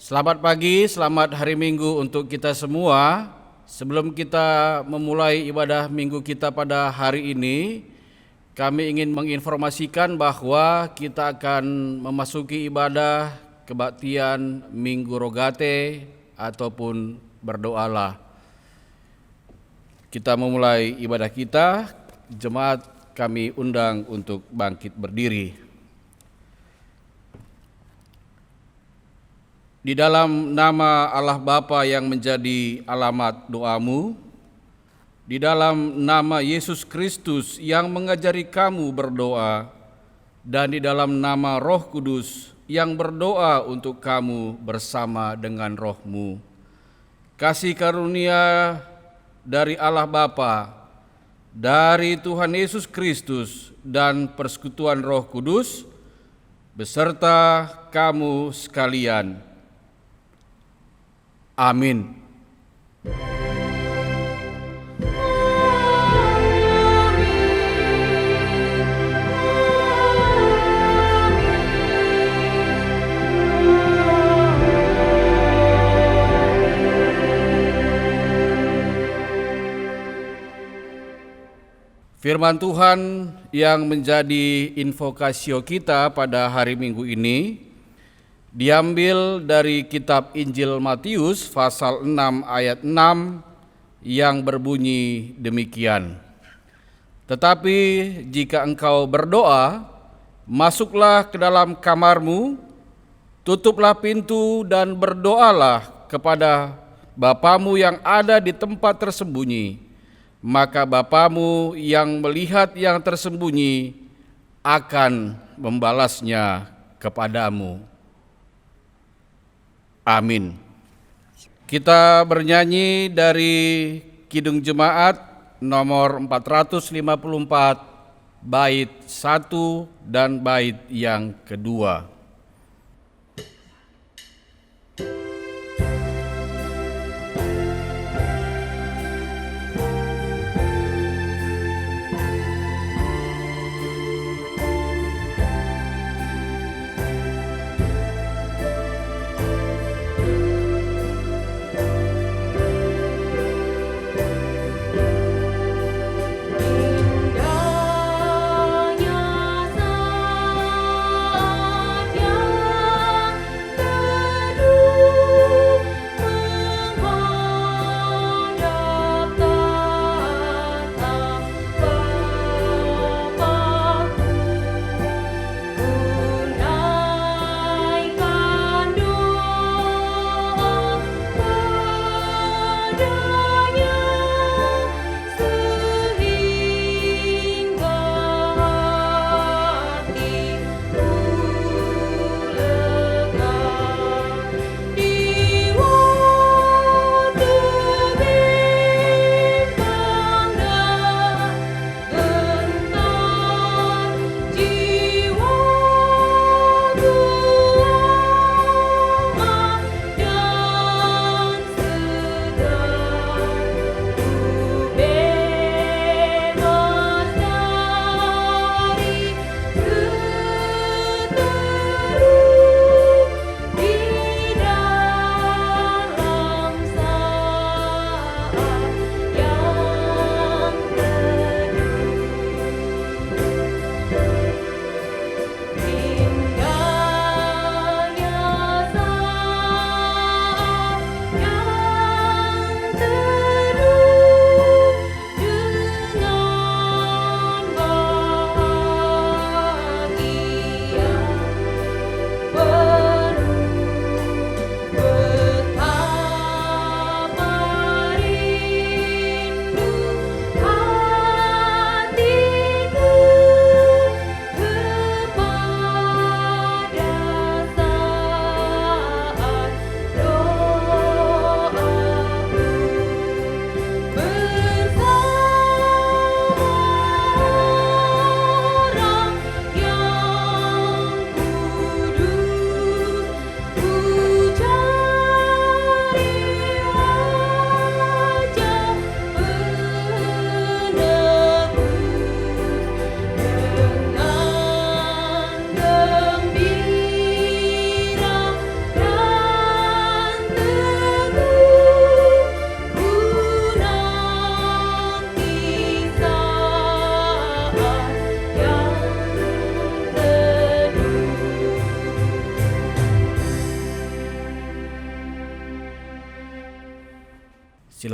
Selamat pagi, selamat hari Minggu untuk kita semua. Sebelum kita memulai ibadah Minggu kita pada hari ini, kami ingin menginformasikan bahwa kita akan memasuki ibadah kebaktian Minggu Rogate ataupun berdoalah. Kita memulai ibadah kita, jemaat kami undang untuk bangkit berdiri. Di dalam nama Allah Bapa yang menjadi alamat doamu, di dalam nama Yesus Kristus yang mengajari kamu berdoa, dan di dalam nama Roh Kudus yang berdoa untuk kamu bersama dengan rohmu. Kasih karunia dari Allah Bapa, dari Tuhan Yesus Kristus, dan persekutuan Roh Kudus beserta kamu sekalian. Amin. Firman Tuhan yang menjadi invokasio kita pada hari Minggu ini diambil dari kitab Injil Matius pasal 6 ayat 6 yang berbunyi demikian. Tetapi jika engkau berdoa, masuklah ke dalam kamarmu, tutuplah pintu dan berdoalah kepada Bapamu yang ada di tempat tersembunyi. Maka Bapamu yang melihat yang tersembunyi akan membalasnya kepadamu. Amin. Kita bernyanyi dari Kidung Jemaat nomor 454, bait 1 dan bait yang kedua.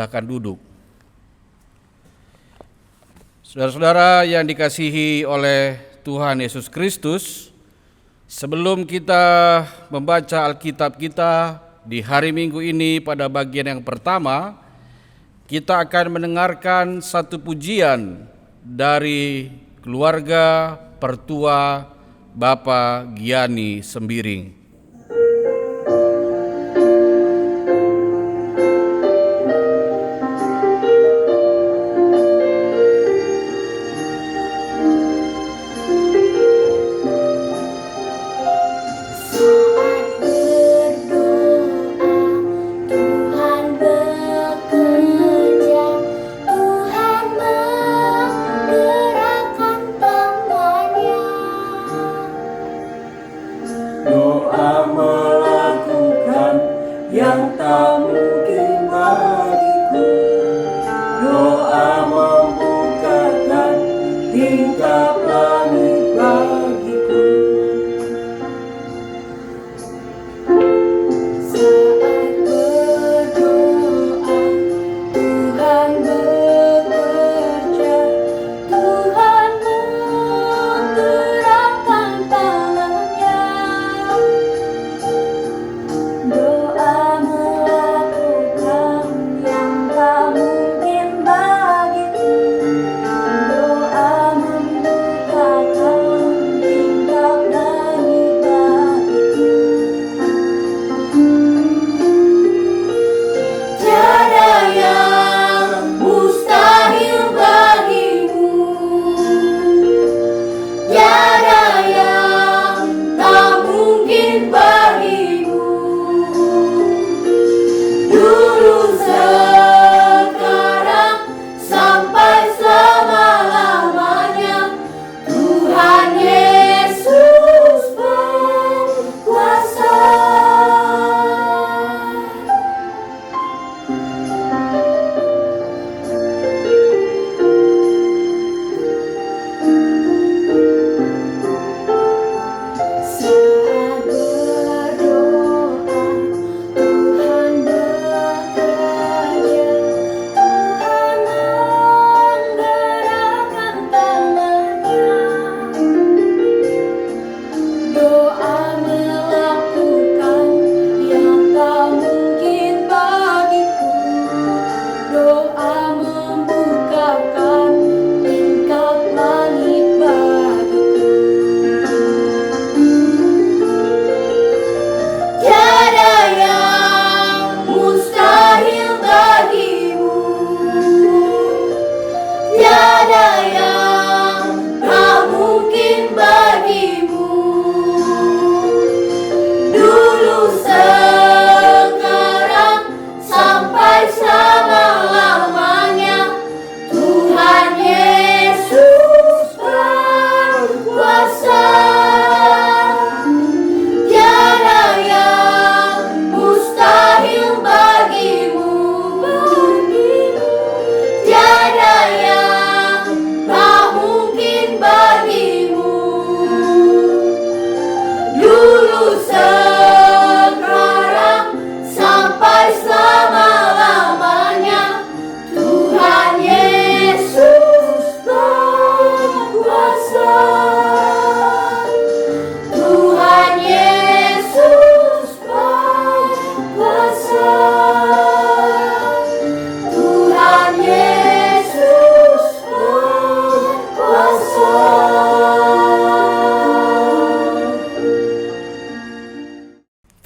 Silakan duduk. Saudara-saudara yang dikasihi oleh Tuhan Yesus Kristus, sebelum kita membaca Alkitab kita di hari Minggu ini pada bagian yang pertama, kita akan mendengarkan satu pujian dari keluarga Pertua Bapak Giani Sembiring.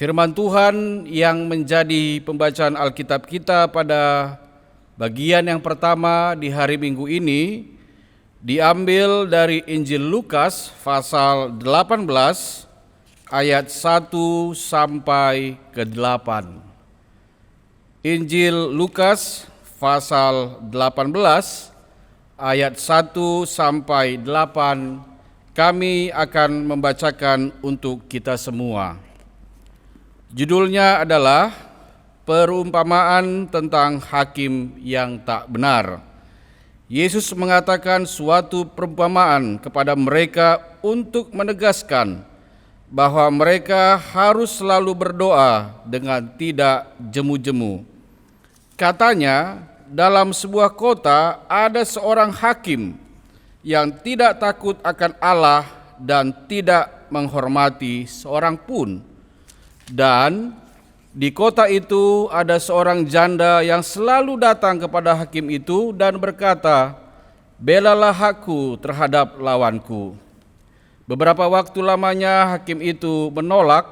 Firman Tuhan yang menjadi pembacaan Alkitab kita pada bagian yang pertama di hari Minggu ini diambil dari Injil Lukas pasal 18 ayat 1 sampai ke 8. Injil Lukas pasal 18 ayat 1 sampai 8 kami akan membacakan untuk kita semua. Judulnya adalah Perumpamaan tentang Hakim yang Tak Benar. Yesus mengatakan suatu perumpamaan kepada mereka untuk menegaskan bahwa mereka harus selalu berdoa dengan tidak jemu-jemu. Katanya, dalam sebuah kota ada seorang hakim yang tidak takut akan Allah dan tidak menghormati seorang pun. Dan di kota itu ada seorang janda yang selalu datang kepada hakim itu dan berkata, "Belalah aku terhadap lawanku." Beberapa waktu lamanya hakim itu menolak,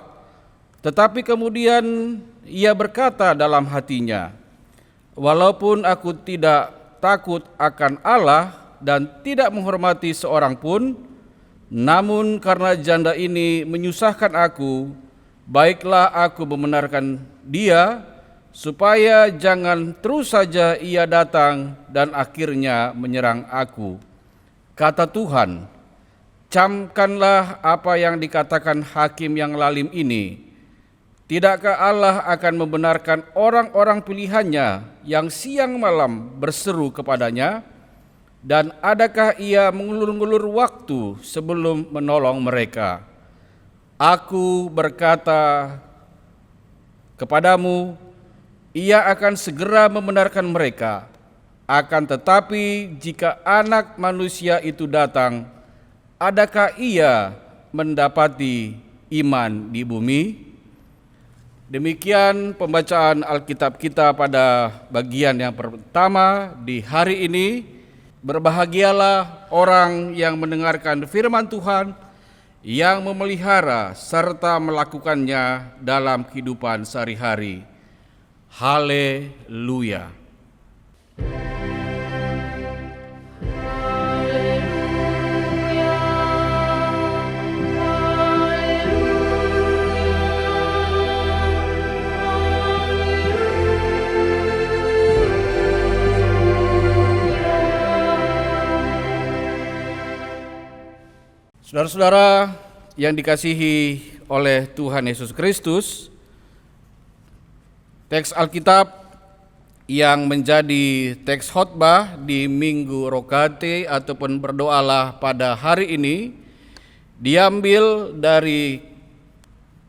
tetapi kemudian ia berkata dalam hatinya, "Walaupun aku tidak takut akan Allah dan tidak menghormati seorang pun, namun karena janda ini menyusahkan aku, baiklah aku membenarkan dia, supaya jangan terus saja ia datang dan akhirnya menyerang aku." Kata Tuhan, "Camkanlah apa yang dikatakan hakim yang lalim ini. Tidakkah Allah akan membenarkan orang-orang pilihannya yang siang malam berseru kepadanya? Dan adakah ia mengulur-ngulur waktu sebelum menolong mereka? Aku berkata kepadamu, ia akan segera membenarkan mereka. Akan tetapi jika Anak Manusia itu datang, adakah ia mendapati iman di bumi?" Demikian pembacaan Alkitab kita pada bagian yang pertama di hari ini. Berbahagialah orang yang mendengarkan firman Tuhan, yang memelihara serta melakukannya dalam kehidupan sehari-hari. Haleluya. Saudara-saudara yang dikasihi oleh Tuhan Yesus Kristus, teks Alkitab yang menjadi teks khotbah di Minggu Rokate ataupun berdoalah pada hari ini diambil dari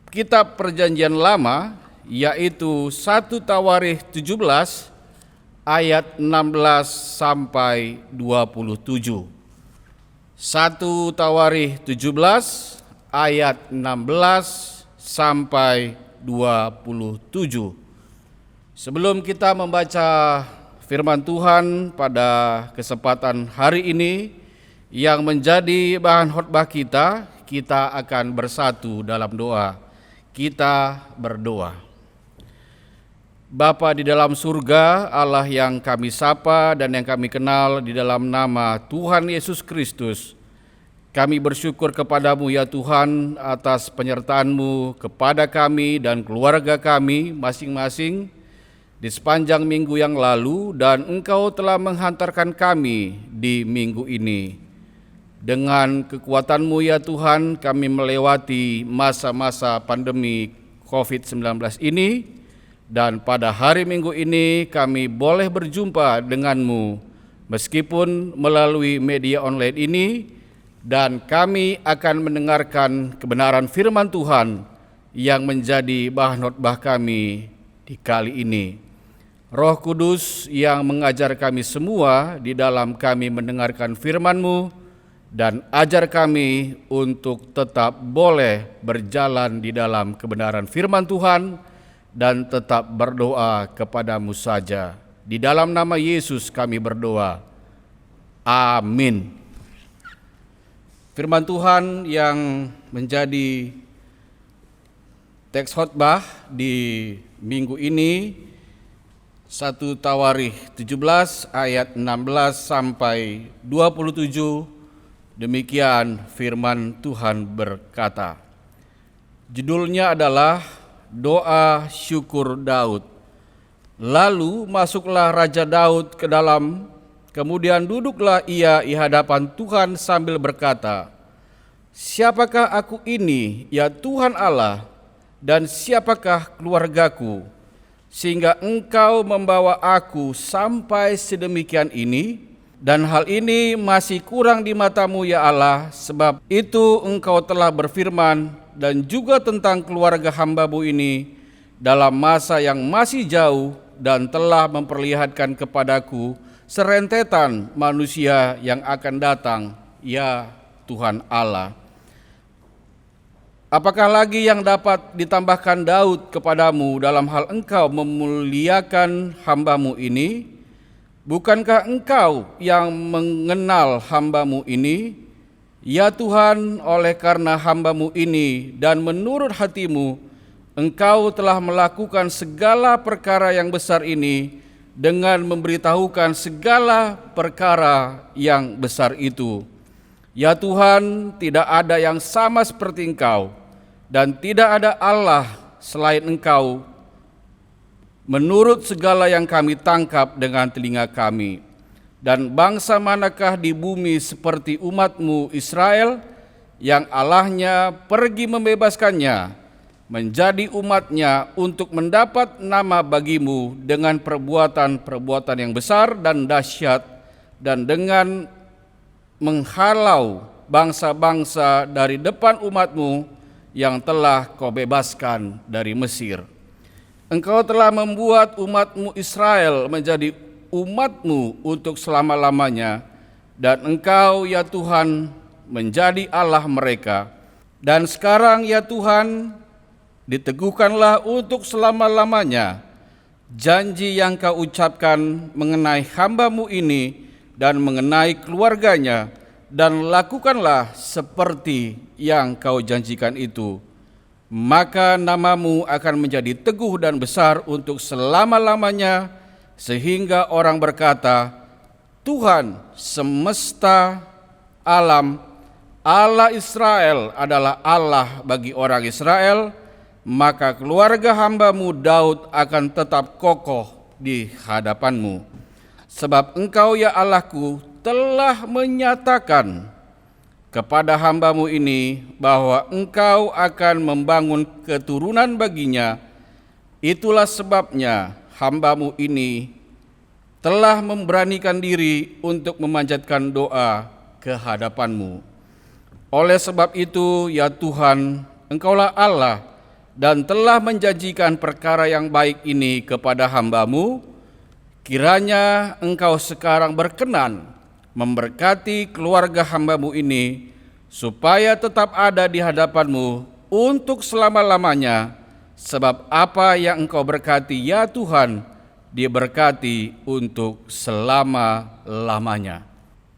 kitab Perjanjian Lama, yaitu 1 Tawarikh 17 ayat 16 sampai 27. 1 Tawarikh 17 ayat 16 sampai 27. Sebelum kita membaca firman Tuhan pada kesempatan hari ini yang menjadi bahan khotbah kita, kita akan bersatu dalam doa. Kita berdoa. Bapa di dalam surga, Allah yang kami sapa dan yang kami kenal di dalam nama Tuhan Yesus Kristus, kami bersyukur kepadamu ya Tuhan atas penyertaan-Mu kepada kami dan keluarga kami masing-masing di sepanjang minggu yang lalu, dan Engkau telah menghantarkan kami di minggu ini. Dengan kekuatan-Mu ya Tuhan, kami melewati masa-masa pandemi COVID-19 ini, dan pada hari Minggu ini kami boleh berjumpa denganmu meskipun melalui media online ini, dan kami akan mendengarkan kebenaran firman Tuhan yang menjadi bahan khotbah kami di kali ini. Roh Kudus yang mengajar kami semua di dalam kami mendengarkan firman-Mu, dan ajar kami untuk tetap boleh berjalan di dalam kebenaran firman Tuhan dan tetap berdoa kepadamu saja. Di dalam nama Yesus kami berdoa. Amin. Firman Tuhan yang menjadi teks khotbah di minggu ini 1 Tawarikh 17 ayat 16 sampai 27. Demikian firman Tuhan berkata. Judulnya adalah Doa Syukur Daud. Lalu masuklah Raja Daud ke dalam, kemudian duduklah ia di hadapan Tuhan sambil berkata, "Siapakah aku ini, ya Tuhan Allah, dan siapakah keluargaku, sehingga Engkau membawa aku sampai sedemikian ini? Dan hal ini masih kurang di mata-Mu ya Allah, sebab itu Engkau telah berfirman dan juga tentang keluarga hamba-Mu ini dalam masa yang masih jauh dan telah memperlihatkan kepadaku serentetan manusia yang akan datang, ya Tuhan Allah. Apakah lagi yang dapat ditambahkan Daud kepadamu dalam hal engkau memuliakan hamba-Mu ini? Bukankah engkau yang mengenal hamba-Mu ini? Ya Tuhan, oleh karena hamba-Mu ini dan menurut hati-Mu, engkau telah melakukan segala perkara yang besar ini dengan memberitahukan segala perkara yang besar itu. Ya Tuhan, tidak ada yang sama seperti Engkau, dan tidak ada Allah selain Engkau, menurut segala yang kami tangkap dengan telinga kami. Dan bangsa manakah di bumi seperti umat-Mu Israel, yang Allahnya pergi membebaskannya, menjadi umat-Nya untuk mendapat nama bagi-Mu dengan perbuatan-perbuatan yang besar dan dahsyat, dan dengan menghalau bangsa-bangsa dari depan umat-Mu yang telah Kau bebaskan dari Mesir. Engkau telah membuat umat-Mu Israel menjadi umat-Mu untuk selama-lamanya, dan Engkau, ya Tuhan, menjadi Allah mereka. Dan sekarang, ya Tuhan, diteguhkanlah untuk selama-lamanya janji yang Kau ucapkan mengenai hamba-Mu ini dan mengenai keluarganya, dan lakukanlah seperti yang Kau janjikan itu. Maka nama-Mu akan menjadi teguh dan besar untuk selama-lamanya, sehingga orang berkata, Tuhan semesta alam, Allah Israel adalah Allah bagi orang Israel. Maka keluarga hamba-Mu Daud akan tetap kokoh di hadapan-Mu. Sebab Engkau, ya Allahku, telah menyatakan kepada hamba-Mu ini bahwa Engkau akan membangun keturunan baginya. Itulah sebabnya hamba-Mu ini telah memberanikan diri untuk memanjatkan doa ke hadapan-Mu. Oleh sebab itu, ya Tuhan, Engkaulah Allah dan telah menjanjikan perkara yang baik ini kepada hamba-Mu. Kiranya Engkau sekarang berkenan memberkati keluarga hamba-Mu ini, supaya tetap ada di hadapan-Mu untuk selama-lamanya, sebab apa yang Engkau berkati, ya Tuhan, diberkati untuk selama-lamanya.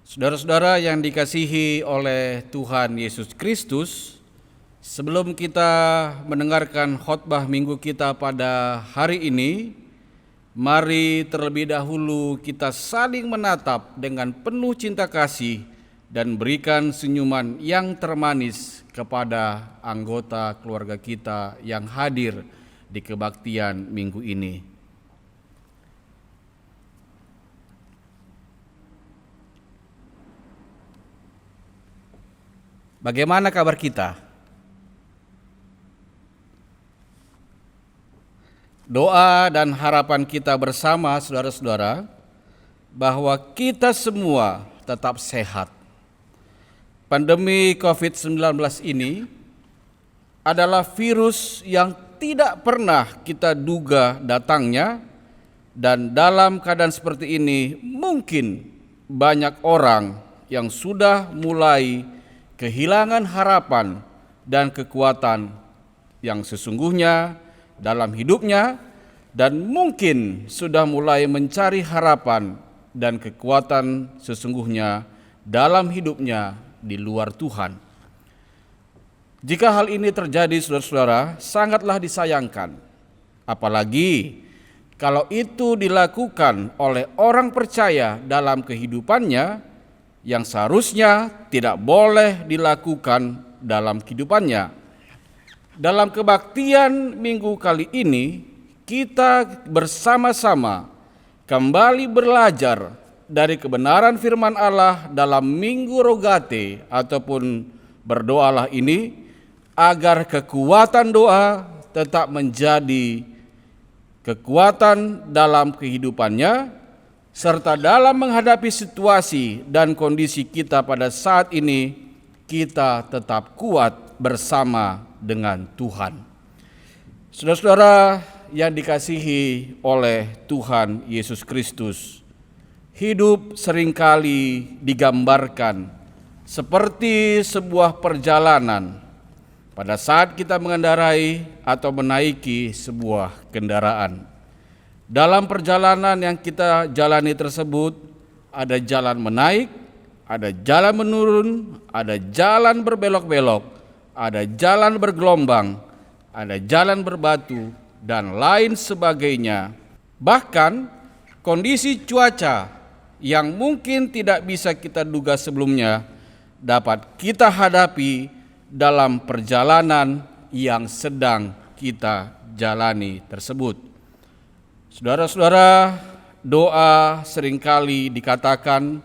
Saudara-saudara yang dikasihi oleh Tuhan Yesus Kristus, sebelum kita mendengarkan khotbah minggu kita pada hari ini, mari terlebih dahulu kita saling menatap dengan penuh cinta kasih dan berikan senyuman yang termanis kepada anggota keluarga kita yang hadir di kebaktian minggu ini. Bagaimana kabar kita? Doa dan harapan kita bersama, saudara-saudara, bahwa kita semua tetap sehat. Pandemi COVID-19 ini adalah virus yang tidak pernah kita duga datangnya, dan dalam keadaan seperti ini mungkin banyak orang yang sudah mulai kehilangan harapan dan kekuatan yang sesungguhnya dalam hidupnya, dan mungkin sudah mulai mencari harapan dan kekuatan sesungguhnya dalam hidupnya di luar Tuhan. Jika hal ini terjadi, saudara-saudara, sangatlah disayangkan. Apalagi kalau itu dilakukan oleh orang percaya dalam kehidupannya, yang seharusnya tidak boleh dilakukan dalam kehidupannya. Dalam kebaktian minggu kali ini, kita bersama-sama kembali belajar dari kebenaran firman Allah dalam Minggu Rogate ataupun berdoalah ini, agar kekuatan doa tetap menjadi kekuatan dalam kehidupannya, serta dalam menghadapi situasi dan kondisi kita pada saat ini, kita tetap kuat bersama dengan Tuhan. Saudara-saudara, yang dikasihi oleh Tuhan Yesus Kristus, hidup seringkali digambarkan seperti sebuah perjalanan pada saat kita mengendarai atau menaiki sebuah kendaraan. Dalam perjalanan yang kita jalani tersebut, ada jalan menaik, ada jalan menurun, ada jalan berbelok-belok, ada jalan bergelombang, ada jalan berbatu, dan lain sebagainya. Bahkan kondisi cuaca yang mungkin tidak bisa kita duga sebelumnya dapat kita hadapi dalam perjalanan yang sedang kita jalani tersebut. Saudara-saudara, doa seringkali dikatakan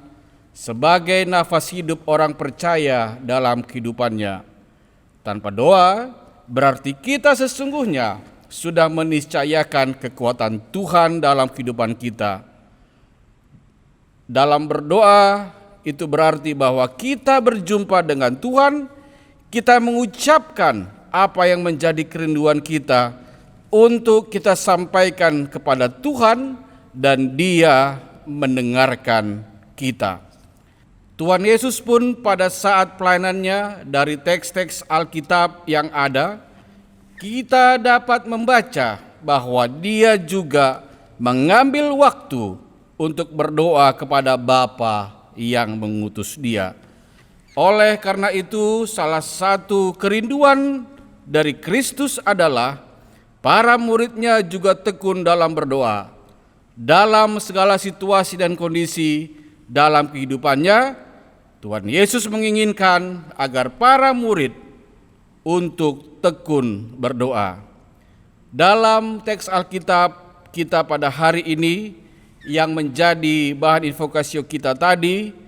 sebagai nafas hidup orang percaya dalam kehidupannya. Tanpa doa, berarti kita sesungguhnya sudah meniscayakan kekuatan Tuhan dalam kehidupan kita. Dalam berdoa, itu berarti bahwa kita berjumpa dengan Tuhan, kita mengucapkan apa yang menjadi kerinduan kita untuk kita sampaikan kepada Tuhan dan Dia mendengarkan kita. Tuhan Yesus pun pada saat pelayanannya dari teks-teks Alkitab yang ada, kita dapat membaca bahwa Dia juga mengambil waktu untuk berdoa kepada Bapa yang mengutus Dia. Oleh karena itu, salah satu kerinduan dari Kristus adalah para murid-Nya juga tekun dalam berdoa. Dalam segala situasi dan kondisi dalam kehidupannya, Tuhan Yesus menginginkan agar para murid untuk tekun berdoa. Dalam teks Alkitab kita pada hari ini yang menjadi bahan invokasio kita tadi,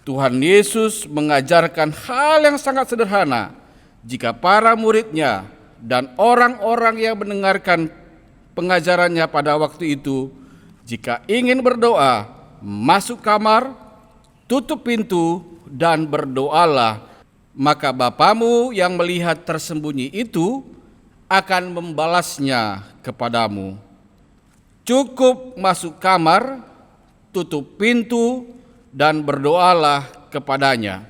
Tuhan Yesus mengajarkan hal yang sangat sederhana. Jika para murid-Nya dan orang-orang yang mendengarkan pengajarannya pada waktu itu, jika ingin berdoa, masuk kamar, tutup pintu, dan berdoalah, maka Bapamu yang melihat tersembunyi itu akan membalasnya kepadamu. Cukup masuk kamar, tutup pintu, dan berdoalah kepadanya.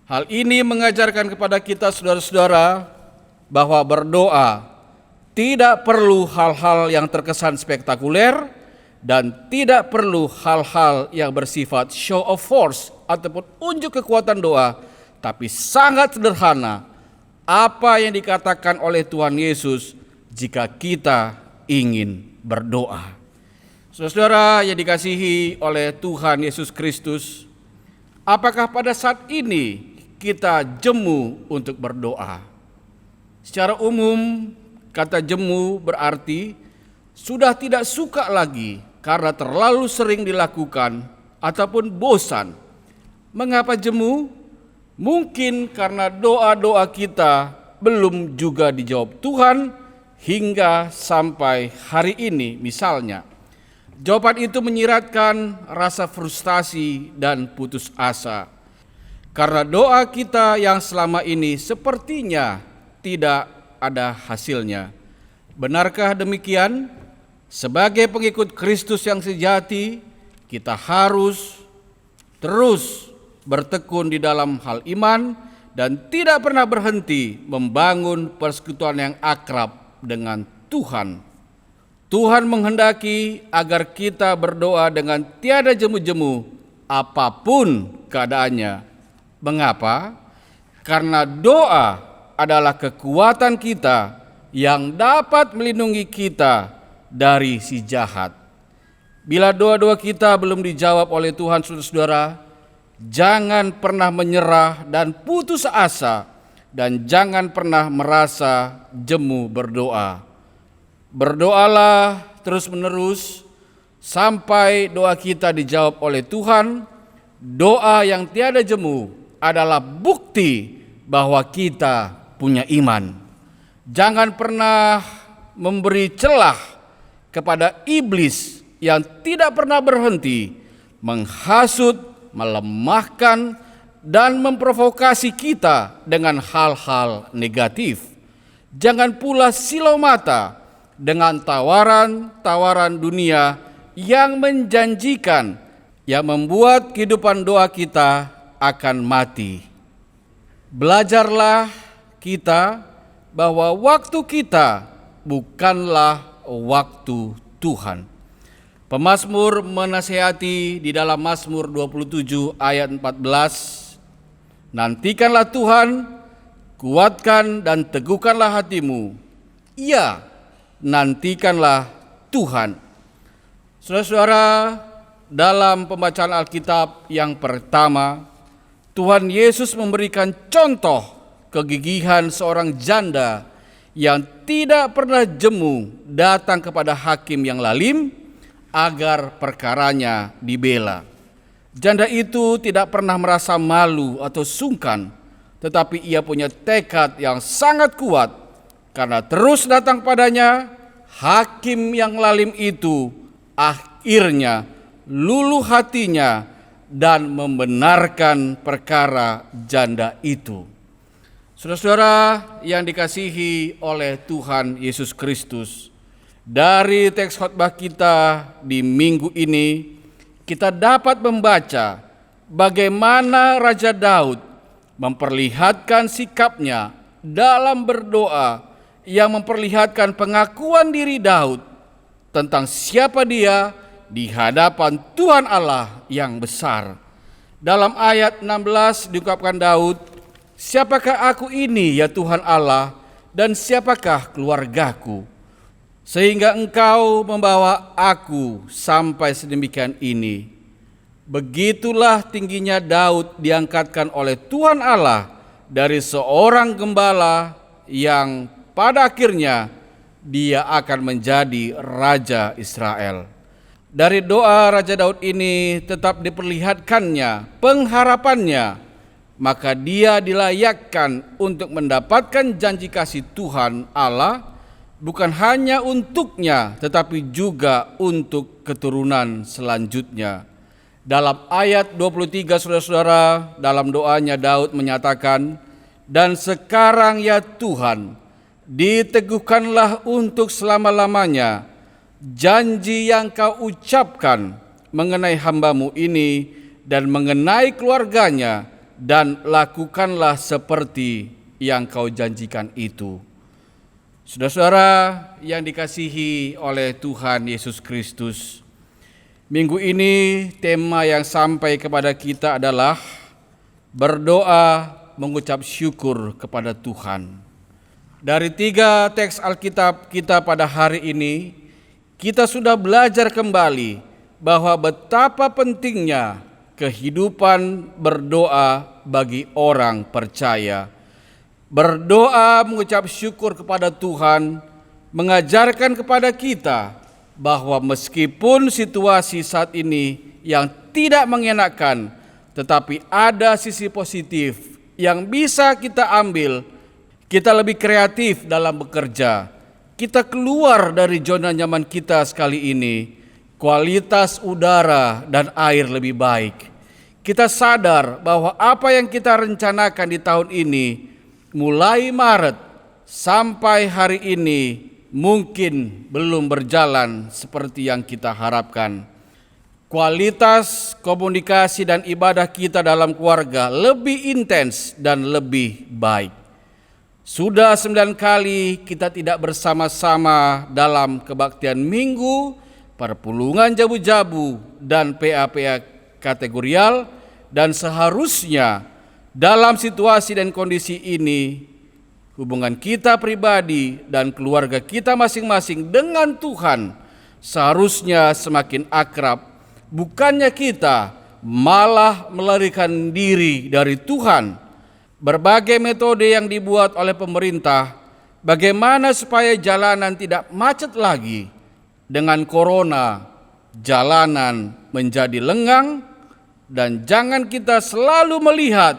Hal ini mengajarkan kepada kita saudara-saudara bahwa berdoa tidak perlu hal-hal yang terkesan spektakuler dan tidak perlu hal-hal yang bersifat show of force ataupun unjuk kekuatan doa, tapi sangat sederhana apa yang dikatakan oleh Tuhan Yesus jika kita ingin berdoa. Saudara-saudara yang dikasihi oleh Tuhan Yesus Kristus, apakah pada saat ini kita jemu untuk berdoa? Secara umum, kata jemu berarti sudah tidak suka lagi karena terlalu sering dilakukan ataupun bosan. Mengapa jemu? Mungkin karena doa-doa kita belum juga dijawab Tuhan hingga sampai hari ini misalnya. Jawaban itu menyiratkan rasa frustasi dan putus asa. Karena doa kita yang selama ini sepertinya tidak ada hasilnya. Benarkah demikian? Sebagai pengikut Kristus yang sejati, kita harus terus bertekun di dalam hal iman dan tidak pernah berhenti membangun persekutuan yang akrab dengan Tuhan. Tuhan menghendaki agar kita berdoa dengan tiada jemu-jemu apapun keadaannya. Mengapa? Karena doa adalah kekuatan kita yang dapat melindungi kita dari si jahat. Bila doa-doa kita belum dijawab oleh Tuhan, saudara-saudara, jangan pernah menyerah dan putus asa, dan jangan pernah merasa jemu berdoa. Berdoalah terus-menerus sampai doa kita dijawab oleh Tuhan. Doa yang tiada jemu adalah bukti bahwa kita punya iman. Jangan pernah memberi celah kepada iblis yang tidak pernah berhenti menghasut, melemahkan, dan memprovokasi kita dengan hal-hal negatif. Jangan pula silau mata dengan tawaran-tawaran dunia yang menjanjikan, yang membuat kehidupan doa kita akan mati. Belajarlah kita bahwa waktu kita bukanlah waktu Tuhan. Pemazmur menasihati di dalam Mazmur 27 ayat 14, nantikanlah Tuhan, kuatkan dan teguhkanlah hatimu. Ya, nantikanlah Tuhan. Saudara-saudara, dalam pembacaan Alkitab yang pertama, Tuhan Yesus memberikan contoh kegigihan seorang janda yang tidak pernah jemu datang kepada hakim yang lalim agar perkaranya dibela. Janda itu tidak pernah merasa malu atau sungkan, tetapi ia punya tekad yang sangat kuat. Karena terus datang padanya, hakim yang lalim itu akhirnya luluh hatinya dan membenarkan perkara janda itu. Saudara-saudara yang dikasihi oleh Tuhan Yesus Kristus, dari teks khotbah kita di minggu ini, kita dapat membaca bagaimana Raja Daud memperlihatkan sikapnya dalam berdoa yang memperlihatkan pengakuan diri Daud tentang siapa dia di hadapan Tuhan Allah yang besar. Dalam ayat 16 diungkapkan Daud, siapakah aku ini ya Tuhan Allah, dan siapakah keluargaku, sehingga engkau membawa aku sampai sedemikian ini. Begitulah tingginya Daud diangkatkan oleh Tuhan Allah dari seorang gembala yang pada akhirnya dia akan menjadi Raja Israel. Dari doa Raja Daud ini tetap diperlihatkannya pengharapannya, maka dia dilayakkan untuk mendapatkan janji kasih Tuhan Allah, bukan hanya untuknya tetapi juga untuk keturunan selanjutnya. Dalam ayat 23 saudara-saudara, dalam doanya Daud menyatakan, dan sekarang ya Tuhan, diteguhkanlah untuk selama-lamanya janji yang kau ucapkan mengenai hamba-Mu ini dan mengenai keluarganya, dan lakukanlah seperti yang kau janjikan itu. Saudara-saudara yang dikasihi oleh Tuhan Yesus Kristus, minggu ini tema yang sampai kepada kita adalah berdoa mengucap syukur kepada Tuhan. Dari 3 teks Alkitab kita pada hari ini, kita sudah belajar kembali bahwa betapa pentingnya kehidupan berdoa bagi orang percaya. Berdoa mengucap syukur kepada Tuhan mengajarkan kepada kita bahwa meskipun situasi saat ini yang tidak mengenakan, tetapi ada sisi positif yang bisa kita ambil. Kita lebih kreatif dalam bekerja. Kita keluar dari zona nyaman kita sekali ini. Kualitas udara dan air lebih baik. Kita sadar bahwa apa yang kita rencanakan di tahun ini, mulai Maret sampai hari ini, mungkin belum berjalan seperti yang kita harapkan. Kualitas komunikasi dan ibadah kita dalam keluarga lebih intens dan lebih baik. Sudah 9 kali kita tidak bersama-sama dalam kebaktian minggu, perpulungan jabu-jabu, dan PA-PA kategorial, dan seharusnya dalam situasi dan kondisi ini, hubungan kita pribadi dan keluarga kita masing-masing dengan Tuhan seharusnya semakin akrab. Bukannya kita malah melarikan diri dari Tuhan. Berbagai metode yang dibuat oleh pemerintah, bagaimana supaya jalanan tidak macet lagi. Dengan corona, jalanan menjadi lengang, dan jangan kita selalu melihat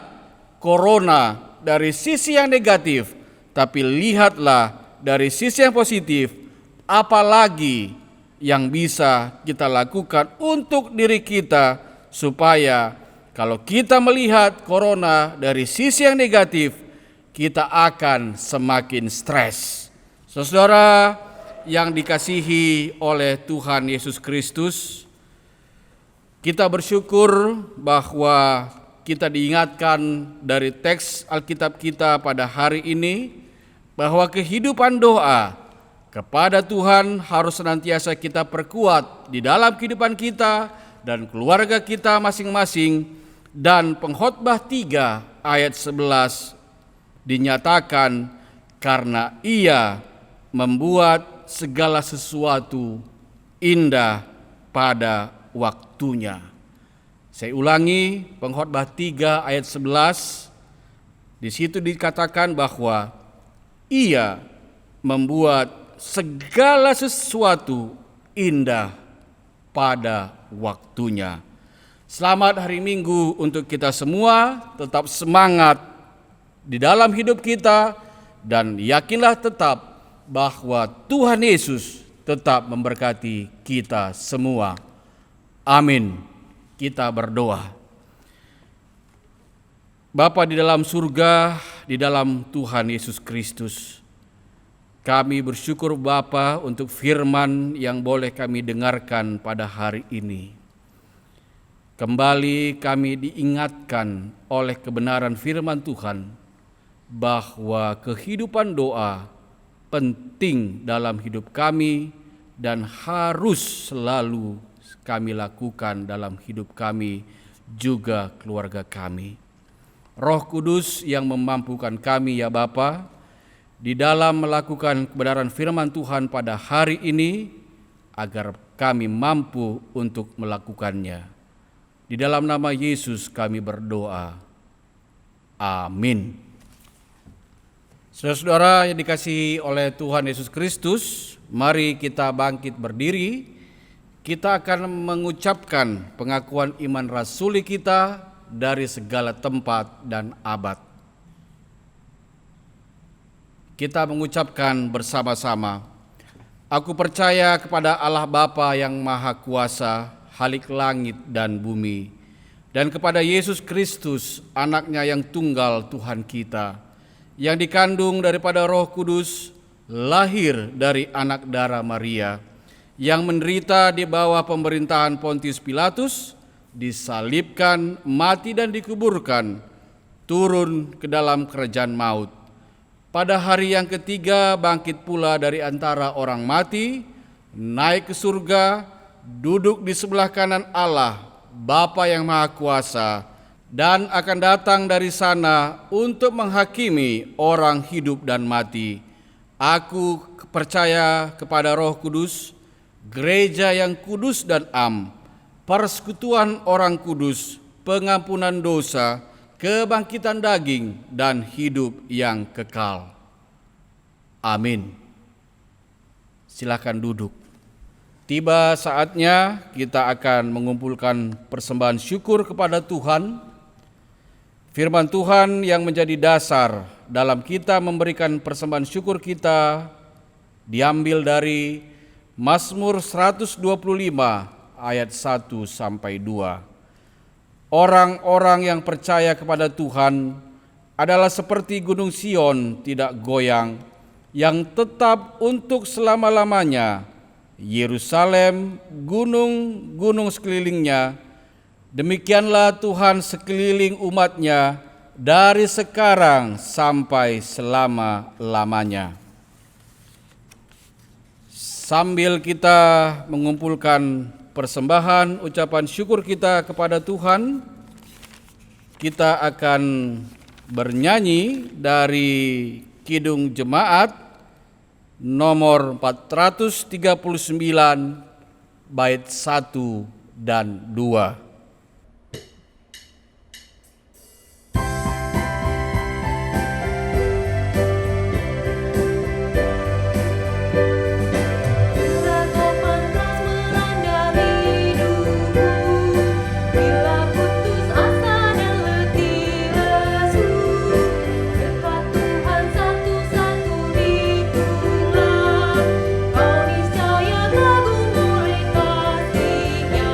corona dari sisi yang negatif, tapi lihatlah dari sisi yang positif, apalagi yang bisa kita lakukan untuk diri kita supaya kalau kita melihat corona dari sisi yang negatif, kita akan semakin stres. Saudara, yang dikasihi oleh Tuhan Yesus Kristus, kita bersyukur bahwa kita diingatkan dari teks Alkitab kita pada hari ini bahwa kehidupan doa kepada Tuhan harus senantiasa kita perkuat di dalam kehidupan kita dan keluarga kita masing-masing. Dan Pengkhotbah 3 ayat 11 dinyatakan karena Ia membuat segala sesuatu indah pada waktunya. Saya ulangi, Pengkhotbah 3 ayat 11, di situ dikatakan bahwa Ia membuat segala sesuatu indah pada waktunya. Selamat hari Minggu untuk kita semua, tetap semangat di dalam hidup kita, dan yakinlah tetap bahwa Tuhan Yesus tetap memberkati kita semua. Amin. Kita berdoa. Bapa di dalam surga, di dalam Tuhan Yesus Kristus, kami bersyukur Bapa untuk firman yang boleh kami dengarkan pada hari ini. Kembali kami diingatkan oleh kebenaran firman Tuhan bahwa kehidupan doa penting dalam hidup kami dan harus selalu kami lakukan dalam hidup kami juga keluarga kami. Roh Kudus yang memampukan kami ya Bapa di dalam melakukan kebenaran firman Tuhan pada hari ini agar kami mampu untuk melakukannya. Di dalam nama Yesus kami berdoa. Amin. Saudara-saudara yang dikasihi oleh Tuhan Yesus Kristus, mari kita bangkit berdiri. Kita akan mengucapkan pengakuan iman rasuli kita dari segala tempat dan abad. Kita mengucapkan bersama-sama, aku percaya kepada Allah Bapa yang Maha Kuasa, Khalik langit dan bumi, dan kepada Yesus Kristus, anaknya yang tunggal Tuhan kita, yang dikandung daripada Roh Kudus, lahir dari anak darah Maria, yang menderita di bawah pemerintahan Pontius Pilatus, disalibkan, mati dan dikuburkan, turun ke dalam kerajaan maut. Pada hari yang ketiga bangkit pula dari antara orang mati, naik ke surga, duduk di sebelah kanan Allah, Bapa yang Maha Kuasa, dan akan datang dari sana untuk menghakimi orang hidup dan mati. Aku percaya kepada Roh Kudus, gereja yang kudus dan am, persekutuan orang kudus, pengampunan dosa, kebangkitan daging, dan hidup yang kekal. Amin. Silakan duduk. Tiba saatnya kita akan mengumpulkan persembahan syukur kepada Tuhan. Firman Tuhan yang menjadi dasar dalam kita memberikan persembahan syukur kita diambil dari Mazmur 125 ayat 1 sampai 2. Orang-orang yang percaya kepada Tuhan adalah seperti gunung Sion tidak goyang, yang tetap untuk selama-lamanya. Yerusalem, gunung-gunung sekelilingnya, demikianlah Tuhan sekeliling umatnya dari sekarang sampai selama-lamanya. Sambil kita mengumpulkan persembahan ucapan syukur kita kepada Tuhan, kita akan bernyanyi dari Kidung Jemaat nomor 439 bait 1 dan 2. Kau niscaya kagum oleh kasih-Nya.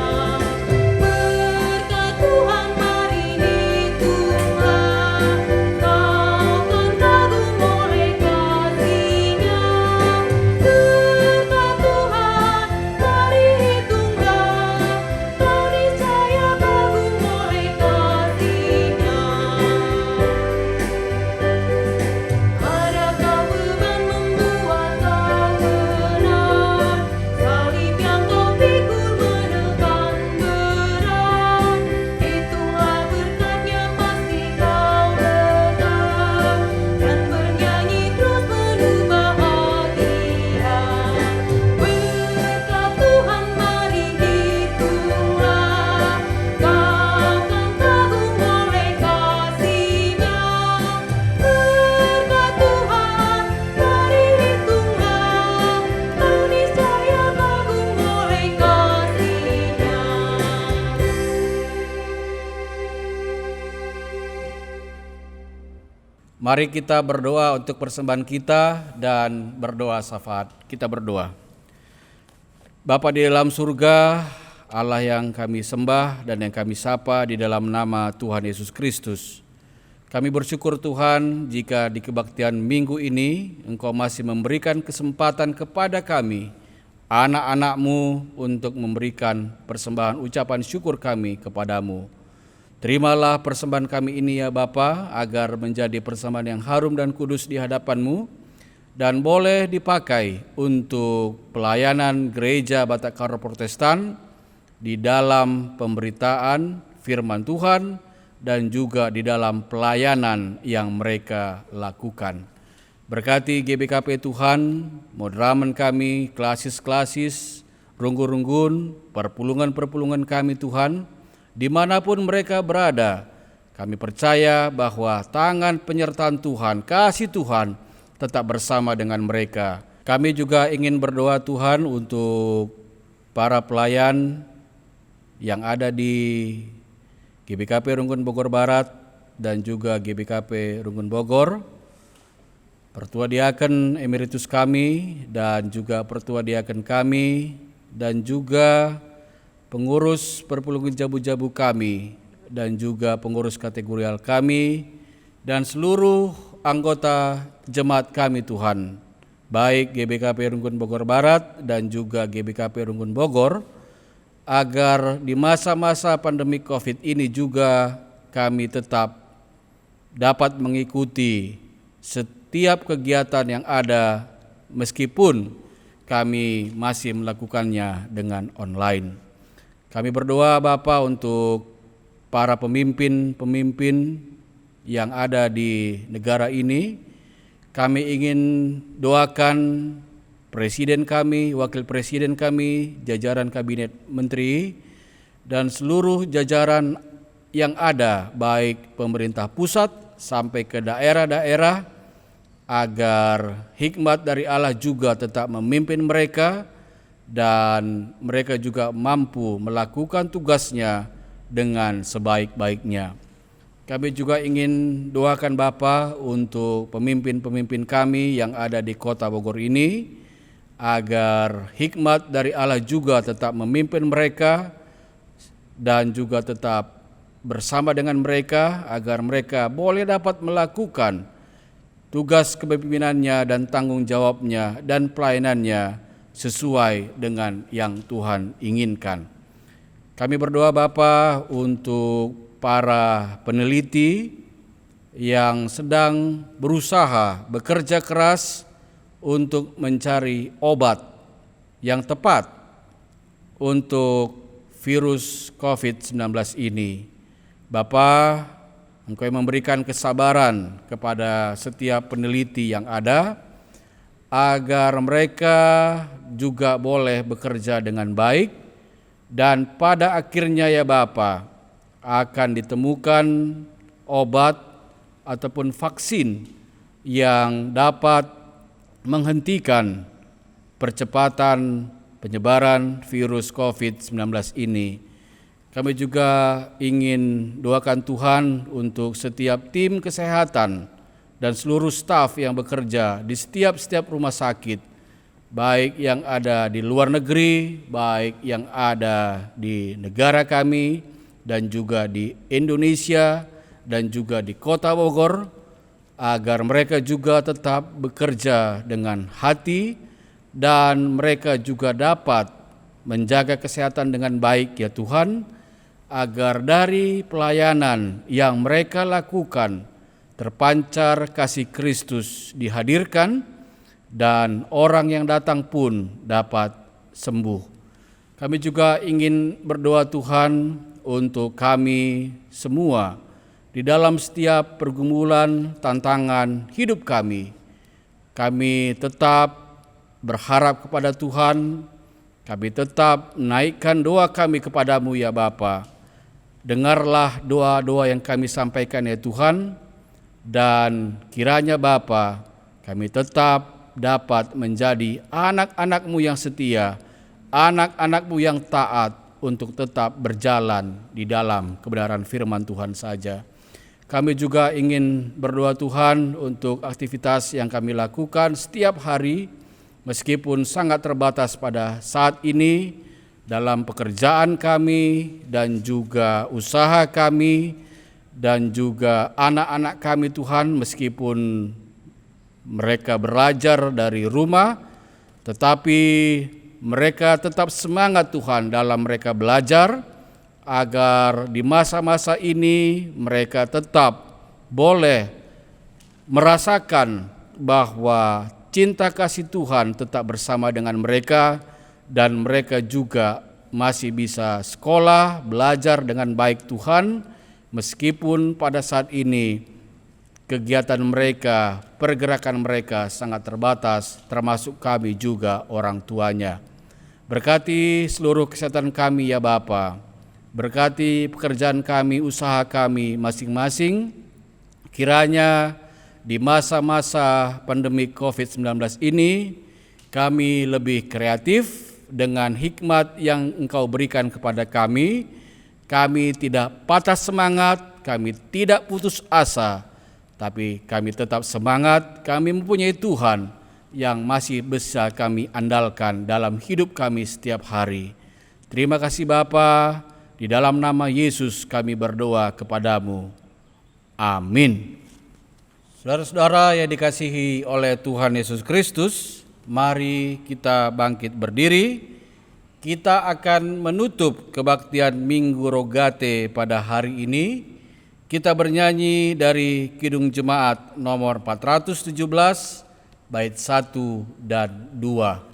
Mari kita berdoa untuk persembahan kita dan berdoa syafaat. Kita berdoa. Bapa di dalam surga, Allah yang kami sembah dan yang kami sapa di dalam nama Tuhan Yesus Kristus. Kami bersyukur Tuhan jika di kebaktian minggu ini Engkau masih memberikan kesempatan kepada kami, anak-anak-Mu, untuk memberikan persembahan ucapan syukur kami kepadamu. Terimalah persembahan kami ini ya Bapa, agar menjadi persembahan yang harum dan kudus di hadapan-Mu dan boleh dipakai untuk pelayanan Gereja Batak Karo Protestan di dalam pemberitaan firman Tuhan dan juga di dalam pelayanan yang mereka lakukan. Berkati GBKP Tuhan, moderamen kami, klasis-klasis, runggun-runggun, perpulungan-perpulungan kami Tuhan, dimanapun mereka berada. Kami percaya bahwa tangan penyertaan Tuhan, kasih Tuhan tetap bersama dengan mereka. Kami juga ingin berdoa Tuhan untuk para pelayan yang ada di GBKP Runggun Bogor Barat dan juga GBKP Runggun Bogor, Pertua Diaken Emeritus kami dan juga Pertua Diaken kami dan juga pengurus perpulungan jabu-jabu kami dan juga pengurus kategorial kami dan seluruh anggota jemaat kami Tuhan, baik GBKP Runggun Bogor Barat dan juga GBKP Runggun Bogor, agar di masa-masa pandemi COVID ini juga kami tetap dapat mengikuti setiap kegiatan yang ada meskipun kami masih melakukannya dengan online. Kami berdoa Bapa untuk para pemimpin-pemimpin yang ada di negara ini. Kami ingin doakan Presiden kami, Wakil Presiden kami, jajaran Kabinet Menteri, dan seluruh jajaran yang ada, baik pemerintah pusat sampai ke daerah-daerah, agar hikmat dari Allah juga tetap memimpin mereka, dan mereka juga mampu melakukan tugasnya dengan sebaik-baiknya. Kami juga ingin doakan Bapa untuk pemimpin-pemimpin kami yang ada di kota Bogor ini, agar hikmat dari Allah juga tetap memimpin mereka dan juga tetap bersama dengan mereka, agar mereka boleh dapat melakukan tugas kepemimpinannya dan tanggung jawabnya dan pelayanannya sesuai dengan yang Tuhan inginkan. Kami berdoa Bapa untuk para peneliti yang sedang berusaha bekerja keras untuk mencari obat yang tepat untuk virus COVID-19 ini. Bapa, Engkau yang memberikan kesabaran kepada setiap peneliti yang ada, agar mereka juga boleh bekerja dengan baik, dan pada akhirnya ya Bapa akan ditemukan obat ataupun vaksin yang dapat menghentikan percepatan penyebaran virus COVID-19 ini. Kami juga ingin doakan Tuhan untuk setiap tim kesehatan dan seluruh staf yang bekerja di setiap rumah sakit, baik yang ada di luar negeri, baik yang ada di negara kami, dan juga di Indonesia, dan juga di kota Bogor, agar mereka juga tetap bekerja dengan hati, dan mereka juga dapat menjaga kesehatan dengan baik ya Tuhan, agar dari pelayanan yang mereka lakukan terpancar kasih Kristus dihadirkan dan orang yang datang pun dapat sembuh. Kami juga ingin berdoa Tuhan untuk kami semua di dalam setiap pergumulan tantangan hidup kami. Kami tetap berharap kepada Tuhan, kami tetap naikkan doa kami kepadamu ya Bapa. Dengarlah doa-doa yang kami sampaikan ya Tuhan, dan kiranya Bapa, kami tetap dapat menjadi anak-anak-Mu yang setia, anak-anak-Mu yang taat untuk tetap berjalan di dalam kebenaran firman Tuhan saja. Kami juga ingin berdoa Tuhan untuk aktivitas yang kami lakukan setiap hari, meskipun sangat terbatas pada saat ini dalam pekerjaan kami dan juga usaha kami dan juga anak-anak kami Tuhan, meskipun mereka belajar dari rumah, tetapi mereka tetap semangat Tuhan dalam mereka belajar, agar di masa-masa ini mereka tetap boleh merasakan bahwa cinta kasih Tuhan tetap bersama dengan mereka, dan mereka juga masih bisa sekolah, belajar dengan baik Tuhan, meskipun pada saat ini kegiatan mereka, pergerakan mereka sangat terbatas, termasuk kami juga orang tuanya. Berkati seluruh kesehatan kami ya Bapa. Berkati pekerjaan kami, usaha kami masing-masing. Kiranya di masa-masa pandemi COVID-19 ini kami lebih kreatif dengan hikmat yang Engkau berikan kepada kami. Kami tidak patah semangat, kami tidak putus asa, tapi kami tetap semangat. Kami mempunyai Tuhan yang masih bisa kami andalkan dalam hidup kami setiap hari. Terima kasih Bapa. Di dalam nama Yesus kami berdoa kepadamu. Amin. Saudara-saudara yang dikasihi oleh Tuhan Yesus Kristus, mari kita bangkit berdiri. Kita akan menutup kebaktian Minggu Rogate pada hari ini. Kita bernyanyi dari Kidung Jemaat nomor 417, bait 1 dan 2.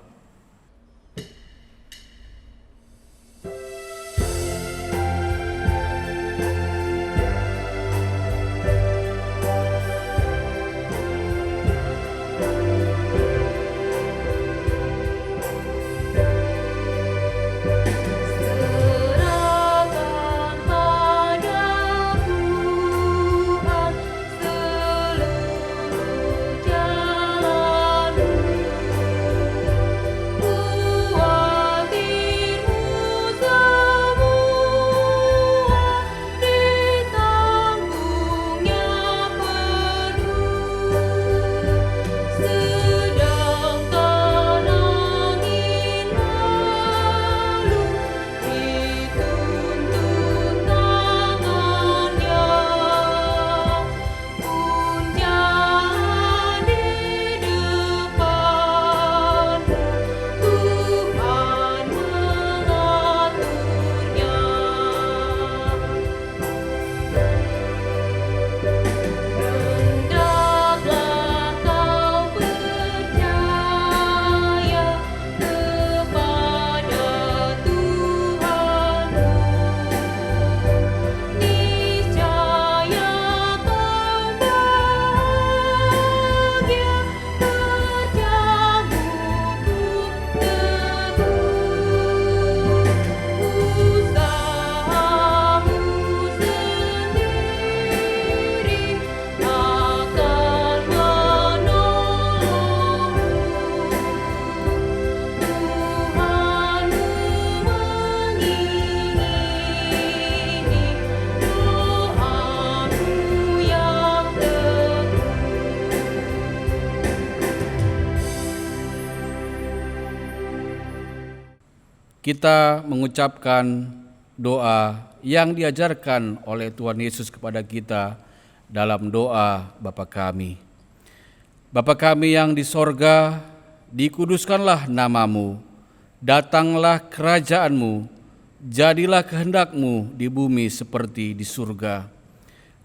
Kita mengucapkan doa yang diajarkan oleh Tuhan Yesus kepada kita dalam doa Bapa kami. Bapa kami yang di sorga, dikuduskanlah namamu, datanglah kerajaanmu, jadilah kehendakmu di bumi seperti di surga.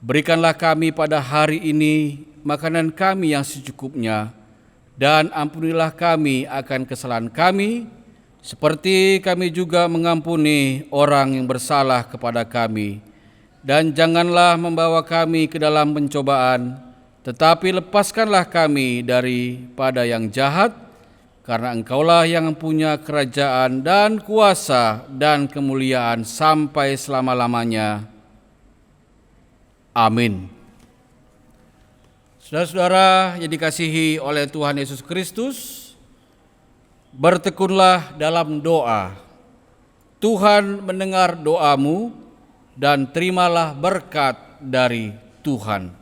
Berikanlah kami pada hari ini makanan kami yang secukupnya, dan ampunilah kami akan kesalahan kami, seperti kami juga mengampuni orang yang bersalah kepada kami. Dan janganlah membawa kami ke dalam pencobaan, tetapi lepaskanlah kami daripada yang jahat, karena Engkaulah yang punya kerajaan dan kuasa dan kemuliaan sampai selama-lamanya. Amin. Saudara-saudara yang dikasihi oleh Tuhan Yesus Kristus, bertekunlah dalam doa. Tuhan mendengar doamu dan terimalah berkat dari Tuhan.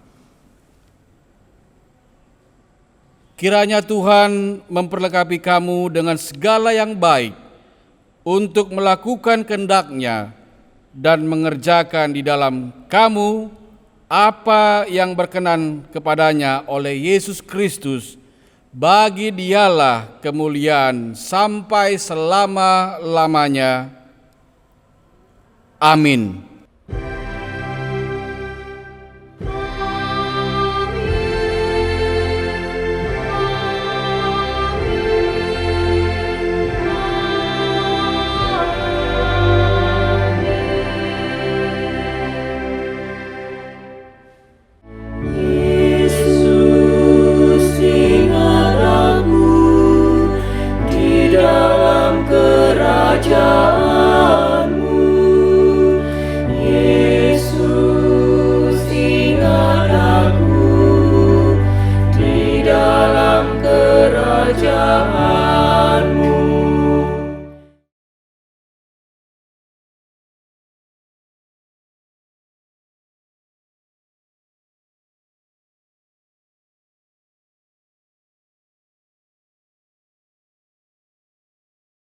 Kiranya Tuhan memperlengkapi kamu dengan segala yang baik untuk melakukan kehendak-Nya dan mengerjakan di dalam kamu apa yang berkenan kepadanya oleh Yesus Kristus. Bagi Dialah kemuliaan sampai selama-lamanya. Amin.